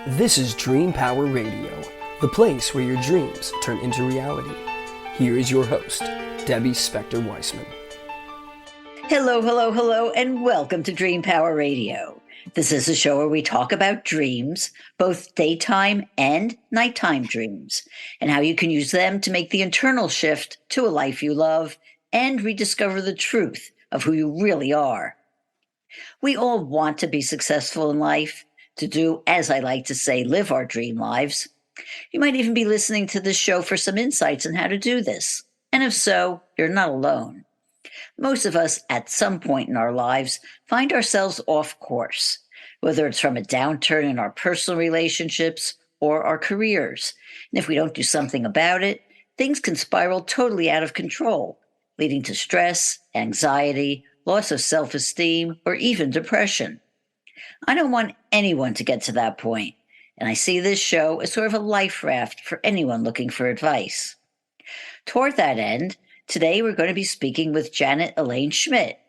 This is Dream Power Radio, the place where your dreams turn into reality. Here is your host, Debbie Spector-Weissman. Hello, hello, hello, and welcome to Dream Power Radio. This is a show where we talk about dreams, both daytime and nighttime dreams, and how you can use them to make the internal shift to a life you love and rediscover the truth of who you really are. We all want to be successful in life, to do, as I like to say, live our dream lives. You might even be listening to this show for some insights on how to do this. And if so, you're not alone. Most of us, at some point in our lives, find ourselves off course, whether it's from a downturn in our personal relationships or our careers. And if we don't do something about it, things can spiral totally out of control, leading to stress, anxiety, loss of self-esteem, or even depression. I don't want anyone to get to that point, and I see this show as sort of a life raft for anyone looking for advice. Toward that end, today we're going to be speaking with Janet Elaine Schmidt,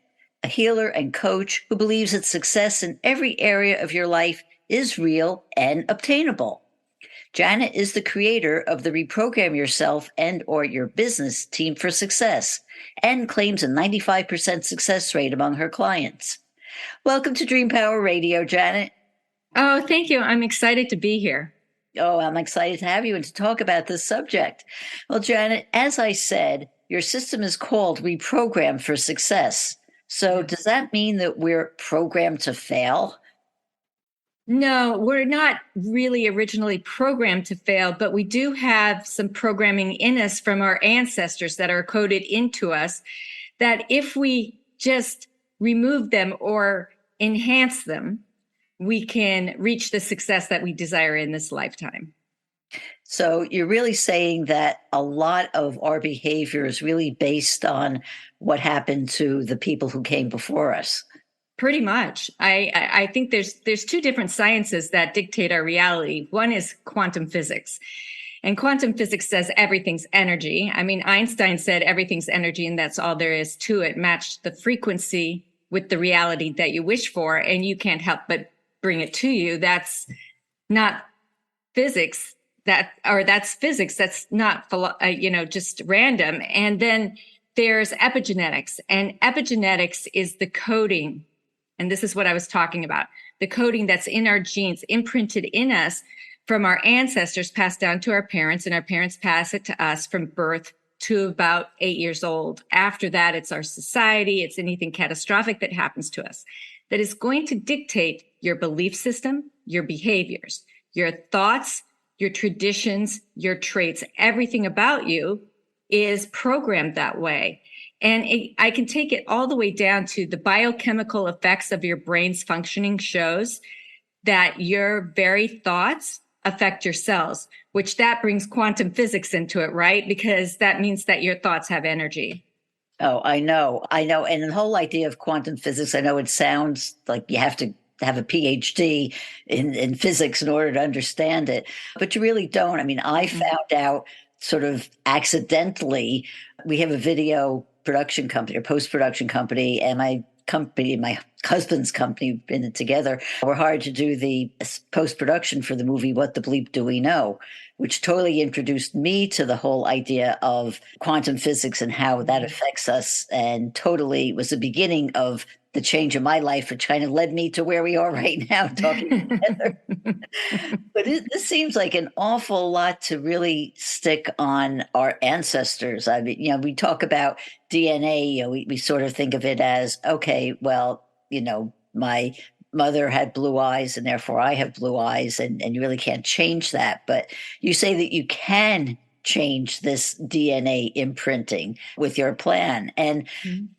a healer and coach who believes that success in every area of your life is real and obtainable. Janet is the creator of the Reprogram Yourself and or Your Business Team for Success and claims a 95% success rate among her clients. Welcome to Dream Power Radio, Janet. Oh, thank you. I'm excited to be here. Oh, I'm excited to have you and to talk about this subject. Well, Janet, as I said, your system is called Reprogram for Success. So does that mean that we're programmed to fail? No, we're not really originally programmed to fail, but we do have some programming in us from our ancestors that are coded into us that if we just remove them or enhance them, we can reach the success that we desire in this lifetime. So you're really saying that a lot of our behavior is really based on what happened to the people who came before us. Pretty much. I think there's two different sciences that dictate our reality. One is quantum physics. And quantum physics says everything's energy. I mean, Einstein said everything's energy and that's all there is to it. Match the frequency with the reality that you wish for, and you can't help but bring it to you. That's not physics. That's physics. That's not, just random. And then there's epigenetics, and epigenetics is the coding. And this is what I was talking about. The coding that's in our genes, imprinted in us from our ancestors, passed down to our parents, and our parents pass it to us from birth to about 8 years old. After that, it's our society. It's anything catastrophic that happens to us that is going to dictate your belief system, your behaviors, your thoughts, your traditions, your traits. Everything about you is programmed that way. And I can take it all the way down to the biochemical effects of your brain's functioning shows that your very thoughts affect your cells, which that brings quantum physics into it, right? Because that means that your thoughts have energy. Oh, I know. And the whole idea of quantum physics, I know it sounds like you have to have a PhD in physics in order to understand it, but you really don't. I mean, I found out sort of accidentally. We have a video production company or post-production company, and my husband's company, in it together, we're hired to do the post-production for the movie What the Bleep Do We Know, which totally introduced me to the whole idea of quantum physics and how that affects us, and totally was the beginning of the change in my life, which kind of led me to where we are right now talking together. But this seems like an awful lot to really stick on our ancestors. I mean, we talk about DNA, we sort of think of it as, okay, well, my mother had blue eyes and therefore I have blue eyes, and you really can't change that. But you say that you can change this DNA imprinting with your plan. And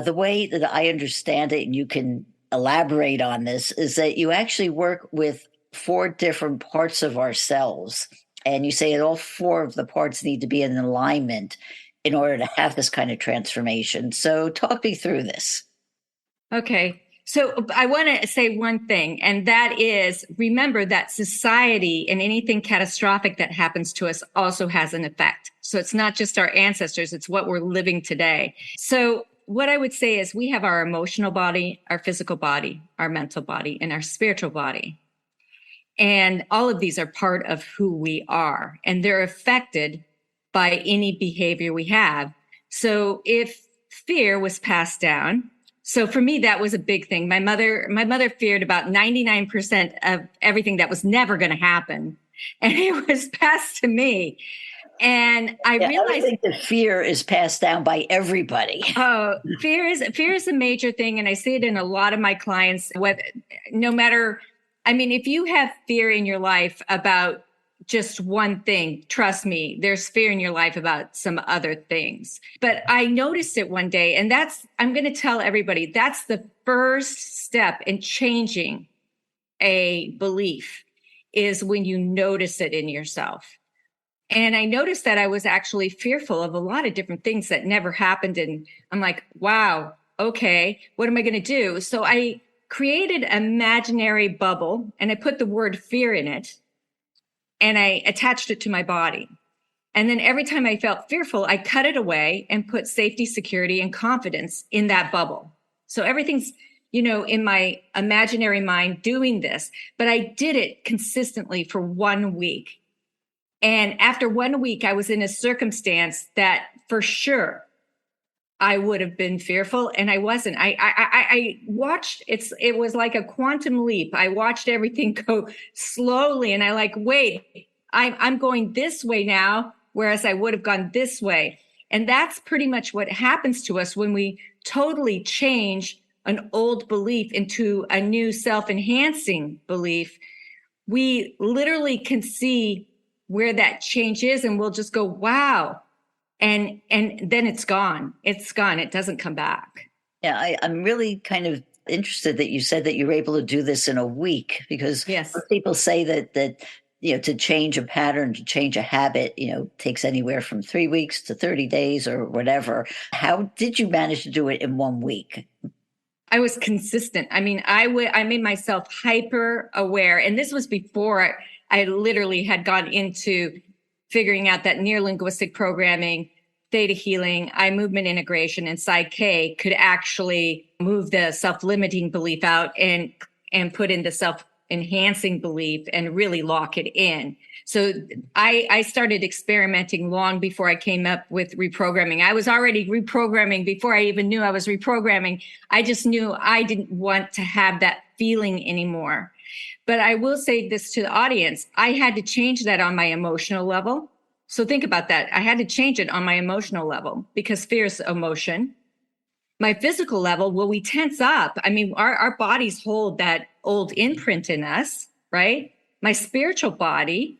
the way that I understand it, and you can elaborate on this, is that you actually work with 4 different parts of ourselves. And you say that all 4 of the parts need to be in alignment in order to have this kind of transformation. So talk me through this. Okay. So I want to say one thing, and that is, remember that society and anything catastrophic that happens to us also has an effect. So it's not just our ancestors, it's what we're living today. So what I would say is we have our emotional body, our physical body, our mental body, and our spiritual body. And all of these are part of who we are, and they're affected by any behavior we have. So if fear was passed down, so for me, that was a big thing. My mother feared about 99% of everything that was never going to happen. And it was passed to me. And I realized, I think that fear is passed down by everybody. oh, fear is a major thing. And I see it in a lot of my clients, no matter, I mean, if you have fear in your life about just one thing, trust me, there's fear in your life about some other things. But I noticed it one day, and I'm going to tell everybody, that's the first step in changing a belief, is when you notice it in yourself. And I noticed that I was actually fearful of a lot of different things that never happened. And I'm like, wow, okay, what am I going to do? So I created an imaginary bubble, and I put the word fear in it, and I attached it to my body. And then every time I felt fearful, I cut it away and put safety, security, and confidence in that bubble. So everything's, in my imaginary mind doing this, but I did it consistently for 1 week. And after 1 week, I was in a circumstance that for sure I would have been fearful, and I wasn't. I watched, it was like a quantum leap. I watched everything go slowly, and I wait, I'm going this way now, whereas I would have gone this way. And that's pretty much what happens to us when we totally change an old belief into a new self-enhancing belief. We literally can see where that change is, and we'll just go, wow. And then it's gone. It's gone. It doesn't come back. Yeah, I'm really kind of interested that you said that you were able to do this in a week, because yes, people say that to change a pattern, to change a habit, takes anywhere from 3 weeks to 30 days or whatever. How did you manage to do it in 1 week? I was consistent. I mean, I made myself hyper aware, and this was before I literally had gone into figuring out that near-linguistic programming, theta healing, eye movement integration, and Psych-K could actually move the self-limiting belief out and put in the self-enhancing belief and really lock it in. So I started experimenting long before I came up with reprogramming. I was already reprogramming before I even knew I was reprogramming. I just knew I didn't want to have that feeling anymore. But I will say this to the audience. I had to change that on my emotional level. So think about that. I had to change it on my emotional level, because fear is emotion. My physical level, well, we tense up. I mean, our bodies hold that old imprint in us, right? My spiritual body.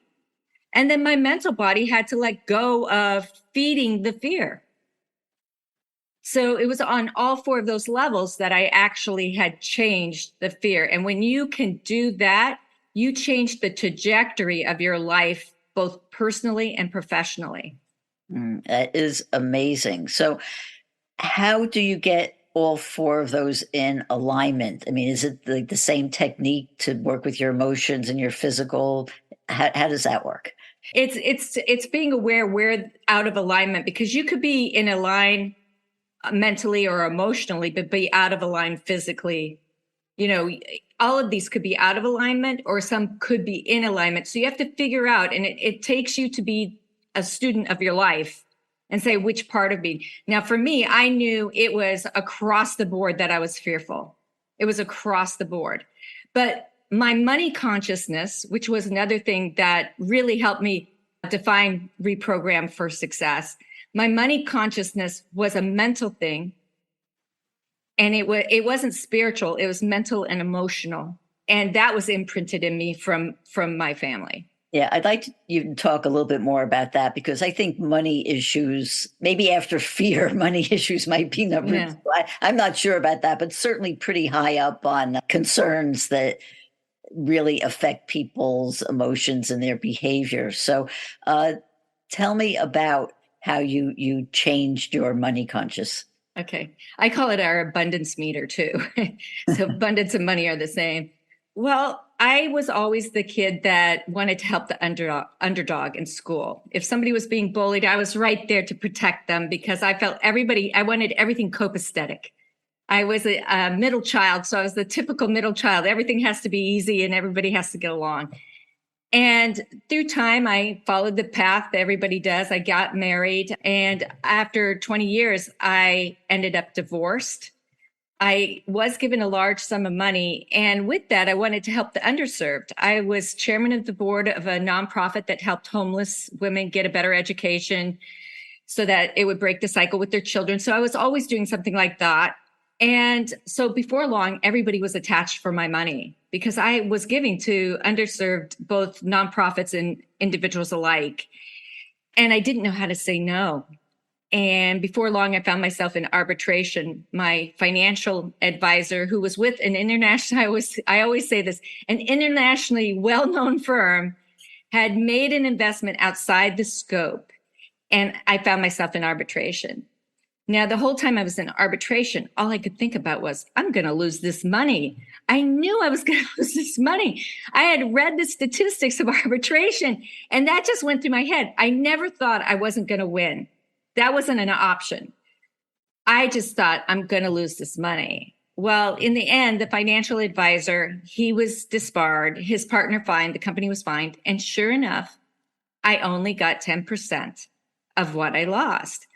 And then my mental body had to let go of feeding the fear. So it was on all four of those levels that I actually had changed the fear. And when you can do that, you change the trajectory of your life, both personally and professionally. That is amazing. So how do you get all four of those in alignment? I mean, is it the same technique to work with your emotions and your physical? How does that work? It's being aware we're out of alignment, because you could be in a line mentally or emotionally, but be out of alignment physically. All of these could be out of alignment, or some could be in alignment. So you have to figure out, and it takes you to be a student of your life and say, which part of me? Now, for me, I knew it was across the board that I was fearful. It was across the board. But my money consciousness, which was another thing that really helped me define reprogram for success, my money consciousness was a mental thing, and it wasn't spiritual. It was mental and emotional, and that was imprinted in me from my family. Yeah, I'd like you to talk a little bit more about that, because I think money issues, maybe after fear, money issues might be number two. I'm not sure about that, but certainly pretty high up on concerns that really affect people's emotions and their behavior. So tell me about how you changed your money conscious. Okay. I call it our abundance meter too. So abundance and money are the same. Well, I was always the kid that wanted to help the underdog in school. If somebody was being bullied, I was right there to protect them, because I felt I wanted everything copacetic. I was a middle child. So I was the typical middle child. Everything has to be easy and everybody has to get along. And through time, I followed the path that everybody does. I got married. And after 20 years, I ended up divorced. I was given a large sum of money. And with that, I wanted to help the underserved. I was chairman of the board of a nonprofit that helped homeless women get a better education so that it would break the cycle with their children. So I was always doing something like that. And so before long, everybody was attached for my money because I was giving to underserved, both nonprofits and individuals alike. And I didn't know how to say no. And before long, I found myself in arbitration. My financial advisor, who was with an international, I always say this, an internationally well-known firm, had made an investment outside the scope. And I found myself in arbitration. Now, the whole time I was in arbitration, all I could think about was, I'm going to lose this money. I knew I was going to lose this money. I had read the statistics of arbitration, and that just went through my head. I never thought I wasn't going to win. That wasn't an option. I just thought, I'm going to lose this money. Well, in the end, the financial advisor, he was disbarred, his partner fined, the company was fined. And sure enough, I only got 10% of what I lost.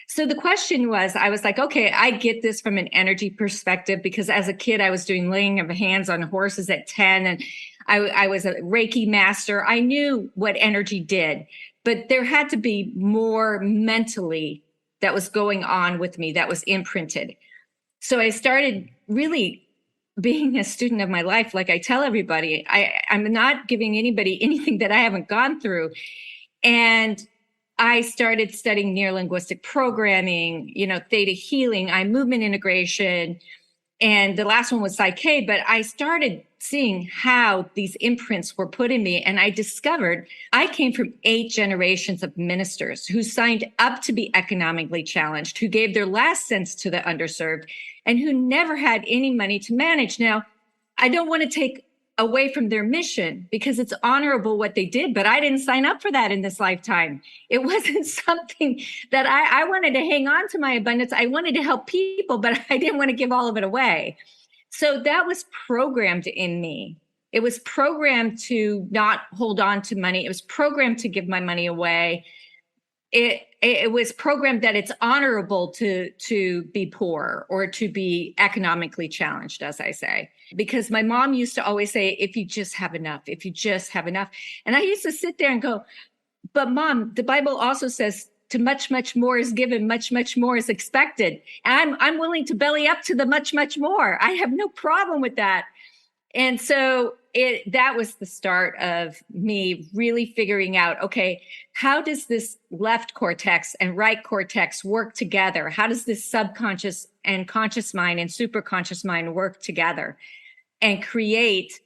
So the question was, I was like, okay, I get this from an energy perspective because as a kid, I was doing laying of hands on horses at 10 and I was a Reiki master. I knew what energy did, but there had to be more mentally that was going on with me that was imprinted. So I started really being a student of my life. Like I tell everybody, I'm not giving anybody anything that I haven't gone through. And I started studying neurolinguistic programming, theta healing, eye movement integration, and the last one was Psyche. But I started seeing how these imprints were put in me. And I discovered I came from 8 generations of ministers who signed up to be economically challenged, who gave their last cents to the underserved, and who never had any money to manage. Now, I don't want to take away from their mission because it's honorable what they did, but I didn't sign up for that in this lifetime. It wasn't something that I wanted to hang on to my abundance. I wanted to help people, but I didn't want to give all of it away. So that was programmed in me. It was programmed to not hold on to money. It was programmed to give my money away. It was programmed that it's honorable to be poor or to be economically challenged, as I say, because my mom used to always say, if you just have enough, if you just have enough. And I used to sit there and go, but Mom, the Bible also says to much, much more is given, much, much more is expected. And I'm willing to belly up to the much, much more. I have no problem with that. And so that was the start of me really figuring out, okay, how does this left cortex and right cortex work together? How does this subconscious and conscious mind and superconscious mind work together and create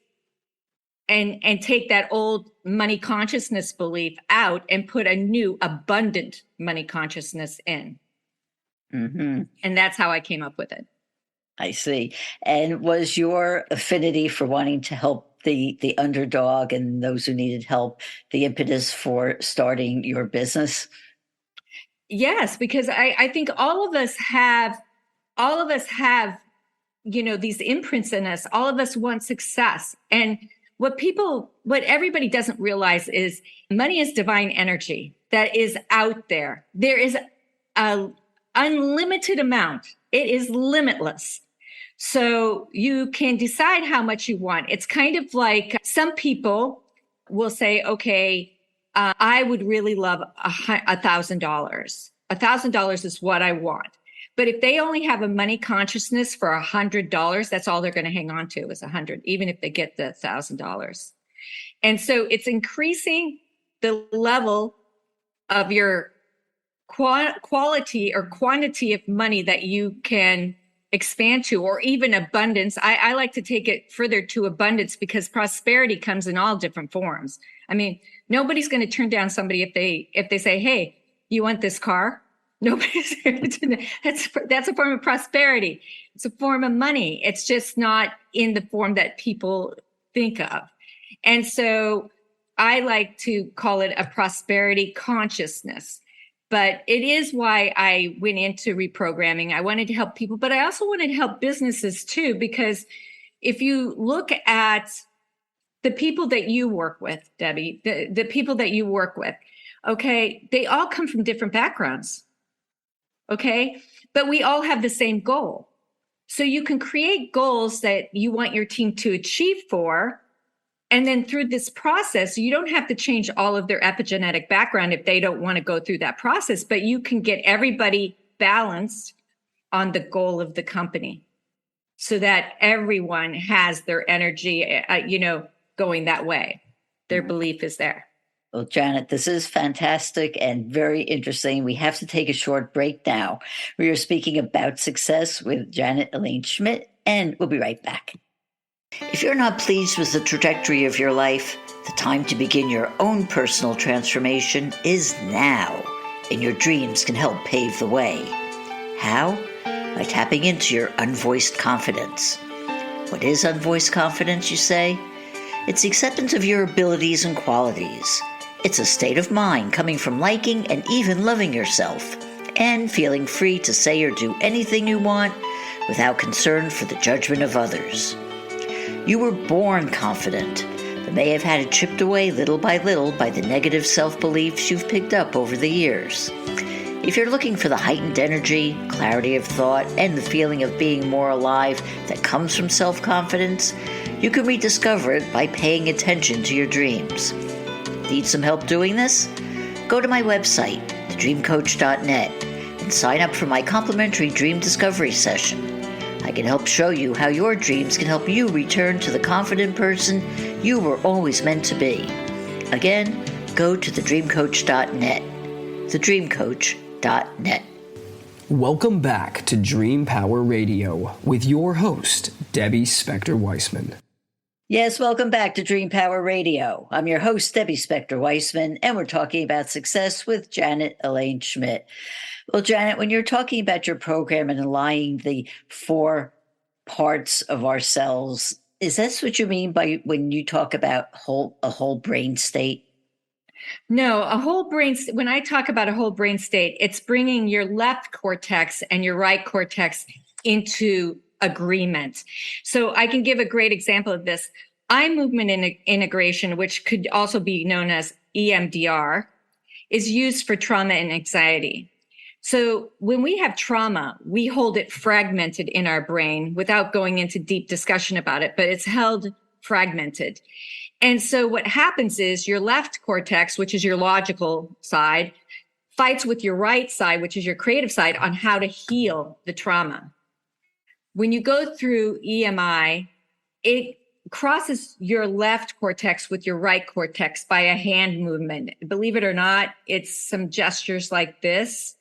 and take that old money consciousness belief out and put a new abundant money consciousness in? Mm-hmm. And that's how I came up with it. I see. And was your affinity for wanting to help the underdog and those who needed help the impetus for starting your business? Yes, because I think all of us have, these imprints in us. All of us want success. And what everybody doesn't realize is money is divine energy that is out there. There is an unlimited amount. It is limitless. So you can decide how much you want. It's kind of like some people will say, okay, I would really love $1,000. $1,000 is what I want. But if they only have a money consciousness for $100, that's all they're going to hang on to is 100, even if they get the $1,000. And so it's increasing the level of your quality or quantity of money that you can expand to, or even abundance. I like to take it further to abundance because prosperity comes in all different forms. I mean, nobody's going to turn down somebody if they say, hey, you want this car? Nobody's that's a form of prosperity. It's a form of money. It's just not in the form that people think of. And so I like to call it a prosperity consciousness. But it is why I went into reprogramming. I wanted to help people, but I also wanted to help businesses too, because if you look at the people that you work with, Debbie, the people that you work with, okay, they all come from different backgrounds, okay? But we all have the same goal. So you can create goals that you want your team to achieve for. And then through this process, you don't have to change all of their epigenetic background if they don't want to go through that process, but you can get everybody balanced on the goal of the company so that everyone has their energy, going that way. Their belief is there. Well, Janet, this is fantastic and very interesting. We have to take a short break now. We are speaking about success with Janet Elaine Schmidt, and we'll be right back. If you're not pleased with the trajectory of your life, the time to begin your own personal transformation is now, and your dreams can help pave the way. How? By tapping into your unvoiced confidence. What is unvoiced confidence, you say? It's the acceptance of your abilities and qualities. It's a state of mind coming from liking and even loving yourself, and feeling free to say or do anything you want without concern for the judgment of others. You were born confident, but may have had it chipped away little by little by the negative self-beliefs you've picked up over the years. If you're looking for the heightened energy, clarity of thought, and the feeling of being more alive that comes from self-confidence, you can rediscover it by paying attention to your dreams. Need some help doing this? Go to my website, thedreamcoach.net, and sign up for my complimentary dream discovery session. I can help show you how your dreams can help you return to the confident person you were always meant to be. Again, go to thedreamcoach.net, thedreamcoach.net. Welcome back to Dream Power Radio with your host, Debbie Spector-Weissman. Yes, welcome back to Dream Power Radio. I'm your host, Debbie Spector-Weissman, and we're talking about success with Janet Elaine Schmidt. Well, Janet, when you're talking about your program and aligning the 4 parts of ourselves, is that what you mean by when you talk about a whole brain state? No, when I talk about a whole brain state, it's bringing your left cortex and your right cortex into agreement. So I can give a great example of this. Eye movement integration, which could also be known as EMDR, is used for trauma and anxiety. So when we have trauma, we hold it fragmented in our brain without going into deep discussion about it, but it's held fragmented. And so what happens is your left cortex, which is your logical side, fights with your right side, which is your creative side, on how to heal the trauma. When you go through EMI, it crosses your left cortex with your right cortex by a hand movement. Believe it or not, it's some gestures like this.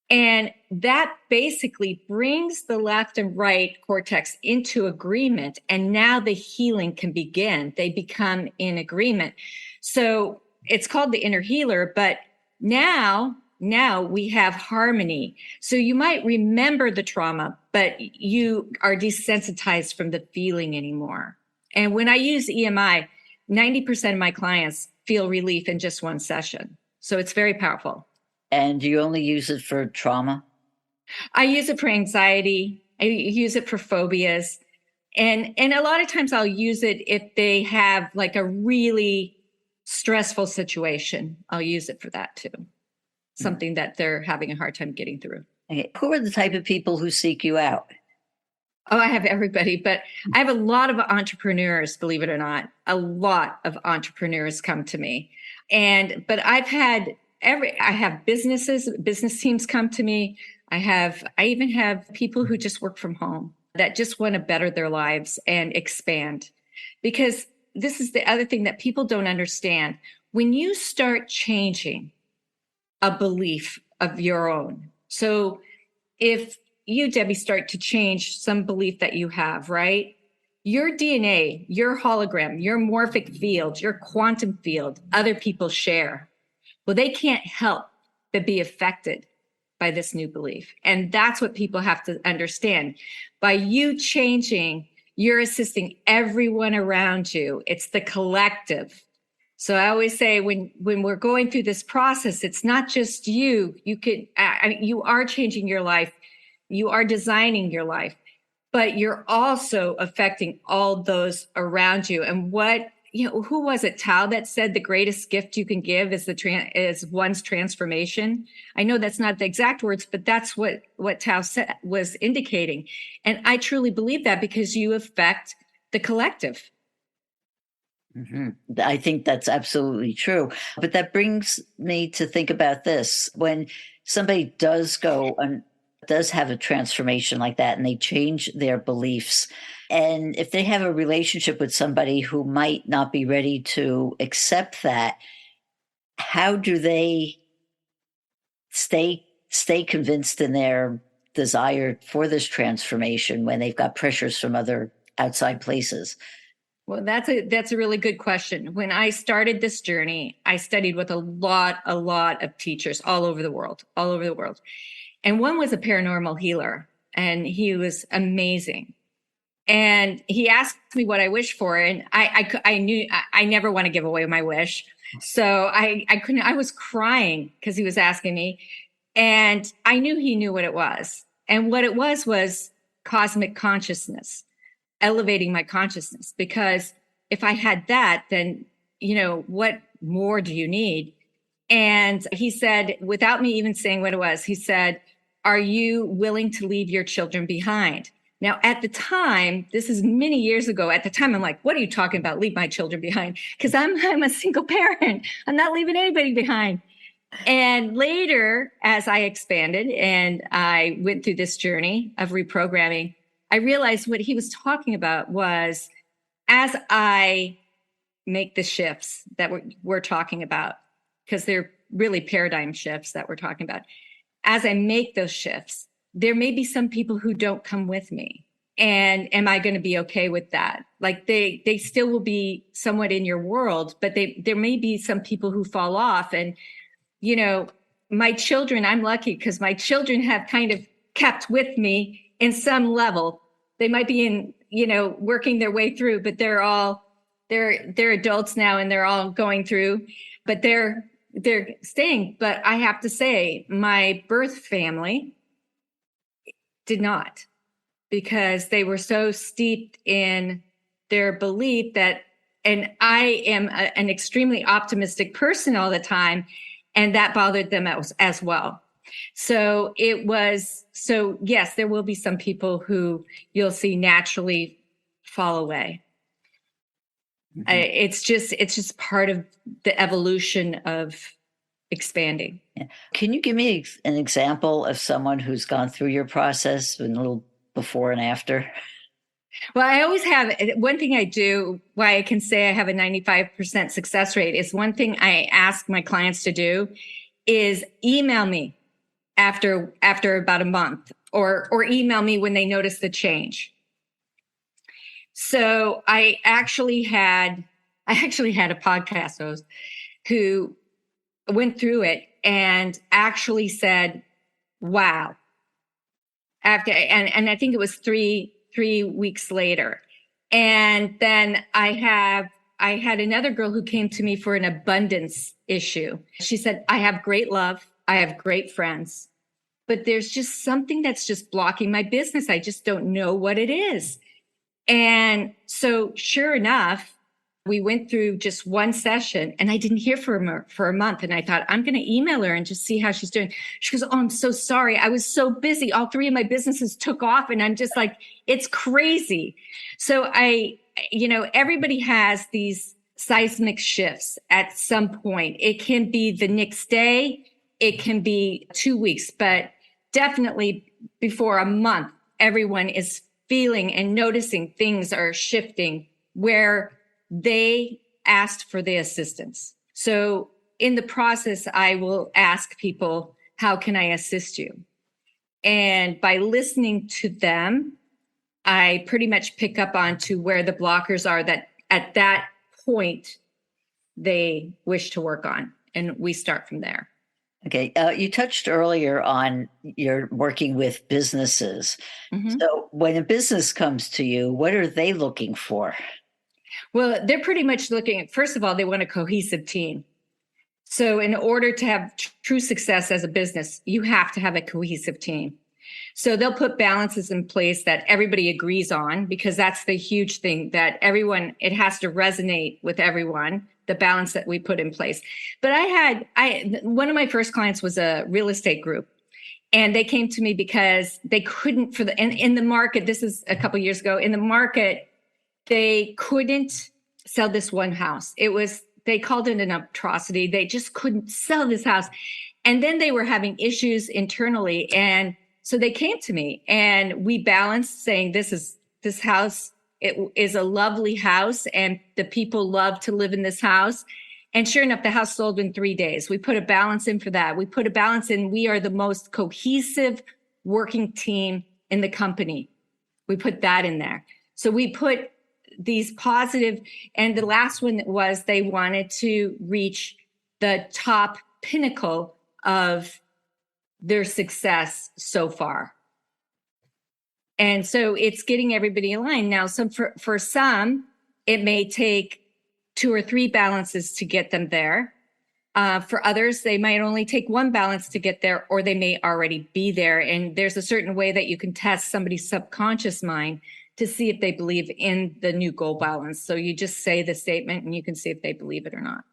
And that basically brings the left and right cortex into agreement. And now the healing can begin. They become in agreement. So it's called the inner healer, but now we have harmony. So you might remember the trauma, but you are desensitized from the feeling anymore. And when I use EMI, 90% of my clients feel relief in just one session. So it's very powerful. And do you only use it for trauma? I use it for anxiety. I use it for phobias. And a lot of times I'll use it if they have like a really stressful situation. I'll use it for that too. Something that they're having a hard time getting through. Okay. Who are the type of people who seek you out? Oh, I have everybody, but I have a lot of entrepreneurs, believe it or not. A lot of entrepreneurs come to me. But I have business teams come to me. I even have people who just work from home that just want to better their lives and expand. Because this is the other thing that people don't understand. When you start changing a belief of your own. So if you, Debbie, start to change some belief that you have, right? Your DNA, your hologram, your morphic field, your quantum field, other people share. Well, they can't help but be affected by this new belief. And that's what people have to understand. By you changing, you're assisting everyone around you. It's the collective So I always say when we're going through this process, it's not just you. You are changing your life. You are designing your life, but you're also affecting all those around you. And who was it, Tao, that said the greatest gift you can give is one's transformation? I know that's not the exact words, but that's what Tao was indicating. And I truly believe that, because you affect the collective. Mm-hmm. I think that's absolutely true. But that brings me to think about this. When somebody does have a transformation like that, and they change their beliefs, and if they have a relationship with somebody who might not be ready to accept that, how do they stay convinced in their desire for this transformation when they've got pressures from other outside places? Well, that's a really good question. When I started this journey, I studied with a lot of teachers all over the world. And one was a paranormal healer, and he was amazing. And he asked me what I wished for, and I knew I never want to give away my wish. So I couldn't, I was crying because he was asking me, and I knew he knew what it was. And what it was cosmic consciousness, elevating my consciousness. Because if I had that, then, what more do you need? And he said, without me even saying what it was, he said, are you willing to leave your children behind? Now, at the time, this is many years ago, at the time, I'm like, what are you talking about? Leave my children behind? Because I'm a single parent. I'm not leaving anybody behind. And later, as I expanded and I went through this journey of reprogramming, I realized what he was talking about was, as I make the shifts that we're talking about, because they're really paradigm shifts that we're talking about. As I make those shifts, there may be some people who don't come with me. And am I going to be okay with that? Like they still will be somewhat in your world, but there may be some people who fall off. And, my children, I'm lucky because my children have kind of kept with me in some level. They might be in, working their way through, but they're adults now, and they're all going through, but they're staying. But I have to say, my birth family did not, because they were so steeped in their belief that, and I am an extremely optimistic person all the time, and that bothered them as well. So yes, there will be some people who you'll see naturally fall away. Mm-hmm. It's just part of the evolution of expanding. Yeah. Can you give me an example of someone who's gone through your process, and a little before and after? Well, I always have one thing I do, why I can say I have a 95% success rate, is one thing I ask my clients to do is email me after about a month, or email me when they notice the change. So I actually had a podcast host who went through it and actually said, wow. And I think it was three weeks later. And then I had another girl who came to me for an abundance issue. She said, I have great love. I have great friends, but there's just something that's just blocking my business. I just don't know what it is. And so sure enough, we went through just one session, and I didn't hear from her for a month. And I thought, I'm going to email her and just see how she's doing. She goes, oh, I'm so sorry. I was so busy. All three of my businesses took off, and I'm just like, it's crazy. So everybody has these seismic shifts at some point. It can be the next day. It can be 2 weeks, but definitely before a month, everyone is feeling and noticing things are shifting where they asked for the assistance. So in the process, I will ask people, how can I assist you? And by listening to them, I pretty much pick up onto where the blockers are that at that point they wish to work on. And we start from there. Okay. You touched earlier on you're working with businesses. Mm-hmm. So when a business comes to you, what are they looking for? Well, they're pretty much looking at, first of all, they want a cohesive team. So in order to have true success as a business, you have to have a cohesive team. So they'll put balances in place that everybody agrees on, because that's the huge thing, that it has to resonate with everyone, the balance that we put in place. But one of my first clients was a real estate group, and they came to me because they couldn't, in the market, this is a couple of years ago, in the market, they couldn't sell this one house. They called it an atrocity. They just couldn't sell this house. And then they were having issues internally. And so they came to me, and we balanced, saying, this house, it is a lovely house, and the people love to live in this house. And sure enough, the house sold in 3 days. We put a balance in for that. We put a balance in. We are the most cohesive working team in the company. We put that in there. So we put these positive, and the last one was they wanted to reach the top pinnacle of their success so far. And so it's getting everybody aligned. Now, for some, it may take 2 or 3 balances to get them there. For others, they might only take 1 balance to get there, or they may already be there. And there's a certain way that you can test somebody's subconscious mind to see if they believe in the new goal balance. So you just say the statement, and you can see if they believe it or not.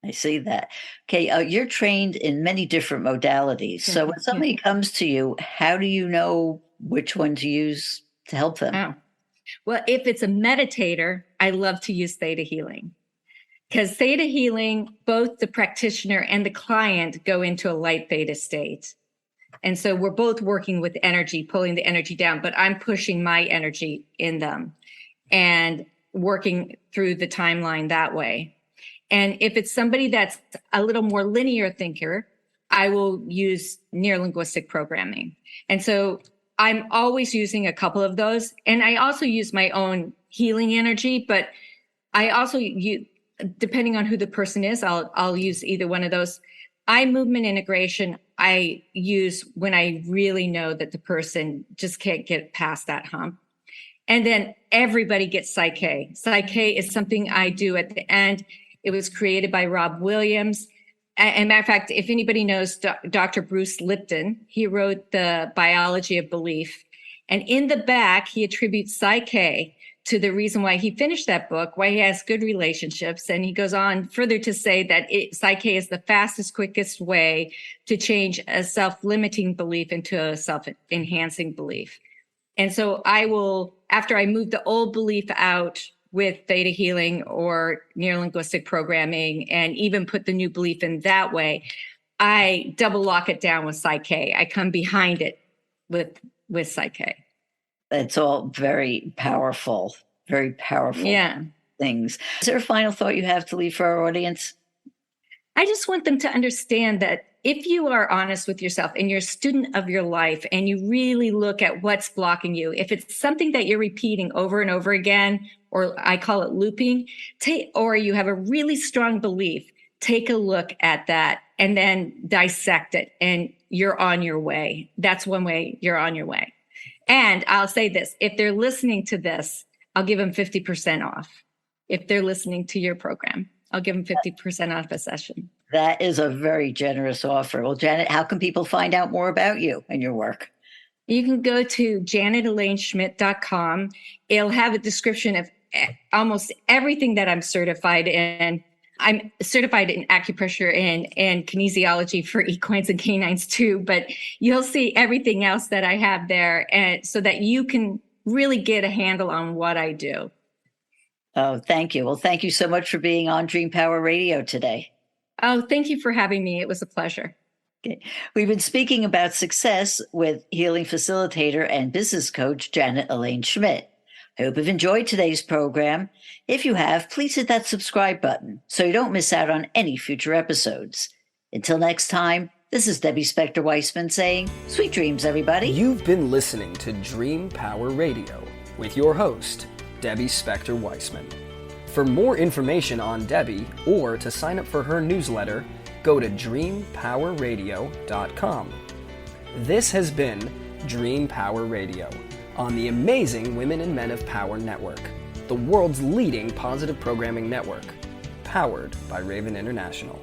I see that. Okay, you're trained in many different modalities. So when somebody comes to you, how do you know which one to use to help them? Oh. Well, if it's a meditator, I love to use theta healing, because theta healing, both the practitioner and the client go into a light theta state. And so we're both working with energy, pulling the energy down, but I'm pushing my energy in them and working through the timeline that way. And if it's somebody that's a little more linear thinker, I will use neuro-linguistic programming. And so I'm always using a couple of those. And I also use my own healing energy, but I also use, depending on who the person is, I'll use either one of those. Eye movement integration, I use when I really know that the person just can't get past that hump. And then everybody gets Psyche. Psyche is something I do at the end. It was created by Rob Williams. And matter of fact, if anybody knows Dr. Bruce Lipton, he wrote The Biology of Belief. And in the back, he attributes Psyche to the reason why he finished that book, why he has good relationships. And he goes on further to say that Psyche is the fastest, quickest way to change a self-limiting belief into a self-enhancing belief. And so I will, after I move the old belief out with theta healing or neuro-linguistic programming, and even put the new belief in that way, I double lock it down with Psyche. I come behind it with Psyche. It's all very powerful things. Is there a final thought you have to leave for our audience? I just want them to understand that if you are honest with yourself and you're a student of your life and you really look at what's blocking you, if it's something that you're repeating over and over again, or I call it looping, or you have a really strong belief, take a look at that and then dissect it, and you're on your way. That's one way you're on your way. And I'll say this, if they're listening to this, I'll give them 50% off. If they're listening to your program, I'll give them 50% off a session. That is a very generous offer. Well, Janet, how can people find out more about you and your work? You can go to janetelainschmidt.com. It'll have a description of almost everything that I'm certified in. I'm certified in acupressure and kinesiology for equines and canines too, but you'll see everything else that I have there, and so that you can really get a handle on what I do. Oh, thank you. Well, thank you so much for being on Dream Power Radio today. Oh, thank you for having me. It was a pleasure. Okay. We've been speaking about success with healing facilitator and business coach Janet Elaine Schmidt. I hope you've enjoyed today's program. If you have, please hit that subscribe button so you don't miss out on any future episodes. Until next time, this is Debbie Spector-Weissman saying, sweet dreams, everybody. You've been listening to Dream Power Radio with your host, Debbie Spector-Weissman. For more information on Debbie or to sign up for her newsletter, go to dreampowerradio.com. This has been Dream Power Radio on the amazing Women and Men of Power Network. the world's leading positive programming network, powered by Raven International.